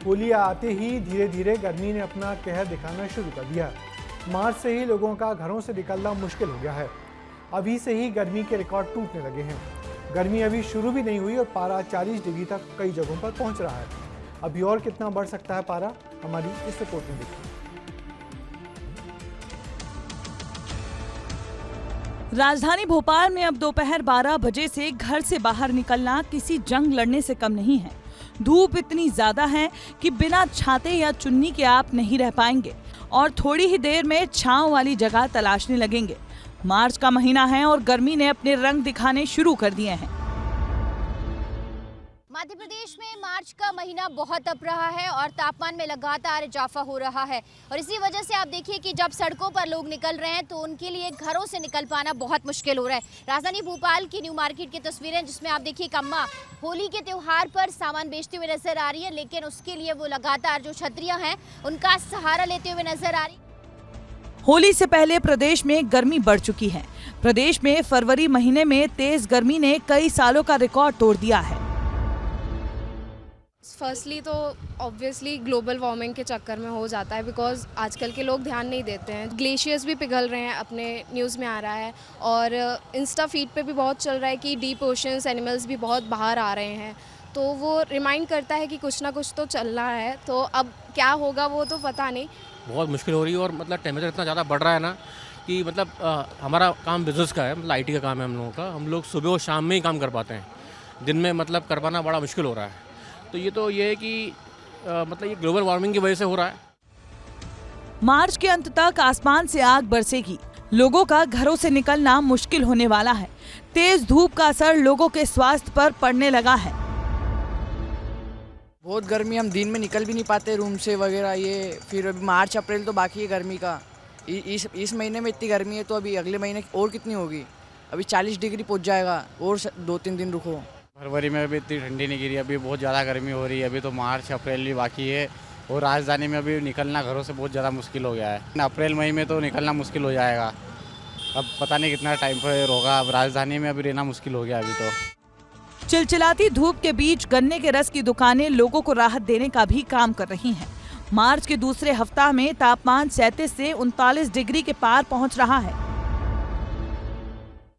होली आते ही धीरे धीरे गर्मी ने अपना कहर दिखाना शुरू कर दिया। मार्च से ही लोगों का घरों से निकलना मुश्किल हो गया है। अभी से ही गर्मी के रिकॉर्ड टूटने लगे हैं। गर्मी अभी शुरू भी नहीं हुई और पारा 40 डिग्री तक कई जगहों पर पहुंच रहा है। अभी और कितना बढ़ सकता है पारा, हमारी इस रिपोर्ट में देखिए। राजधानी भोपाल में अब दोपहर 12 बजे से घर से बाहर निकलना किसी जंग लड़ने से कम नहीं है। धूप इतनी ज्यादा है कि बिना छाते या चुन्नी के आप नहीं रह पाएंगे और थोड़ी ही देर में छांव वाली जगह तलाशने लगेंगे। मार्च का महीना है और गर्मी ने अपने रंग दिखाने शुरू कर दिए हैं। मध्य प्रदेश में मार्च का महीना बहुत तप रहा है और तापमान में लगातार इजाफा हो रहा है और इसी वजह से आप देखिए कि जब सड़कों पर लोग निकल रहे हैं तो उनके लिए घरों से निकल पाना बहुत मुश्किल हो रहा है। राजधानी भोपाल की न्यू मार्केट की तस्वीरें जिसमें आप देखिए अम्मा होली के त्योहार पर सामान बेचते हुए नजर आ रही है, लेकिन उसके लिए वो लगातार जो छतरियां हैं उनका सहारा लेते हुए नजर आ रही। होली से पहले प्रदेश में गर्मी बढ़ चुकी है। प्रदेश में फरवरी महीने में तेज गर्मी ने कई सालों का रिकॉर्ड तोड़ दिया है। फर्स्टली तो ऑब्वियसली ग्लोबल वार्मिंग के चक्कर में हो जाता है, बिकॉज आजकल के लोग ध्यान नहीं देते हैं। ग्लेशियर्स भी पिघल रहे हैं, अपने न्यूज़ में आ रहा है और इंस्टा फीड पे भी बहुत चल रहा है कि डीप ओशंस एनिमल्स भी बहुत बाहर आ रहे हैं, तो वो रिमाइंड करता है कि कुछ ना कुछ तो चल रहा है। तो अब क्या होगा वो तो पता नहीं। बहुत मुश्किल हो रही है और मतलब टेम्परेचर इतना ज़्यादा बढ़ रहा है ना कि मतलब हमारा काम बिजनेस का है, मतलब IT का काम है हम लोगों का। हम लोग सुबह और शाम में ही काम कर पाते हैं, दिन में मतलब कर पाना बड़ा मुश्किल हो रहा है। तो ये है कि मतलब ये ग्लोबल वार्मिंग की वजह से हो रहा है। मार्च के अंत तक आसमान से आग बरसेगी। लोगों का घरों से निकलना मुश्किल होने वाला है। तेज धूप का असर लोगों के स्वास्थ्य पर पड़ने लगा है। बहुत गर्मी, हम दिन में निकल भी नहीं पाते रूम से वगैरह। ये फिर अभी मार्च अप्रैल तो बाकी है गर्मी का। इस महीने में इतनी गर्मी है तो अभी अगले महीने और कितनी होगी। अभी 40 डिग्री पहुंच जाएगा और 2-3 दिन रुको। फरवरी में अभी इतनी ठंडी नहीं गिरी, अभी बहुत ज़्यादा गर्मी हो रही है। अभी तो मार्च अप्रैल भी बाकी है और राजधानी में अभी निकलना घरों से बहुत ज़्यादा मुश्किल हो गया है। अप्रैल मई में तो निकलना मुश्किल हो जाएगा। अब पता नहीं कितना टाइम पर होगा। अब राजधानी में अभी रहना मुश्किल हो गया अभी तो। चिलचिलाती धूप के बीच गन्ने के रस की दुकानें लोगों को राहत देने का भी काम कर रही हैं। मार्च के दूसरे हफ्ता में तापमान 37 से 39 डिग्री के पार पहुंच रहा है।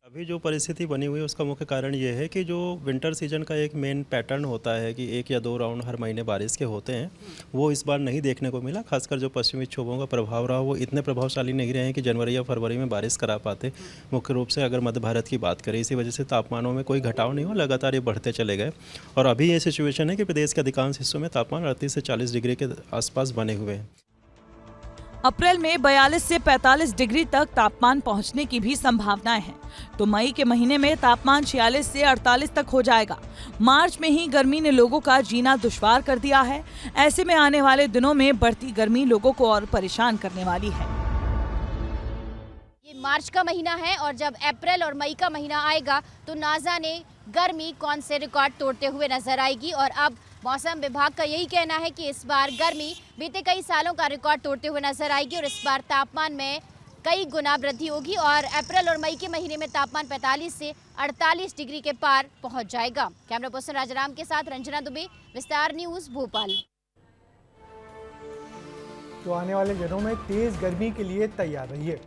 अभी जो परिस्थिति बनी हुई है उसका मुख्य कारण ये है कि जो विंटर सीजन का एक मेन पैटर्न होता है कि 1 या 2 राउंड हर महीने बारिश के होते हैं, वो इस बार नहीं देखने को मिला। खासकर जो पश्चिमी विक्षोभों का प्रभाव रहा वो इतने प्रभावशाली नहीं रहे हैं कि जनवरी या फरवरी में बारिश करा पाते। मुख्य रूप से अगर मध्य भारत की बात करें, इसी वजह से तापमानों में कोई घटाव नहीं हुआ, लगातार ये बढ़ते चले गए। और अभी ये सिचुएशन है कि प्रदेश के अधिकांश हिस्सों में तापमान 38 से 40 डिग्री के आसपास बने हुए हैं। अप्रैल में 42 से 45 डिग्री तक तापमान पहुंचने की भी संभावनाएं हैं, तो मई के महीने में तापमान 46 से 48 तक हो जाएगा। मार्च में ही गर्मी ने लोगों का जीना दुश्वार कर दिया है। ऐसे में आने वाले दिनों में बढ़ती गर्मी लोगों को और परेशान करने वाली है। ये मार्च का महीना है और जब अप्रैल और मई का महीना आएगा तो ना जाने गर्मी कौन से रिकॉर्ड तोड़ते हुए नजर आएगी। और अब मौसम विभाग का यही कहना है कि इस बार गर्मी बीते कई सालों का रिकॉर्ड तोड़ते हुए नजर आएगी और इस बार तापमान में कई गुना वृद्धि होगी और अप्रैल और मई के महीने में तापमान 45 से 48 डिग्री के पार पहुंच जाएगा। कैमरा पर्सन राजाराम के साथ रंजना दुबे, विस्तार न्यूज़, भोपाल। तो आने वाले दिनों में तेज गर्मी के लिए तैयार रहिए।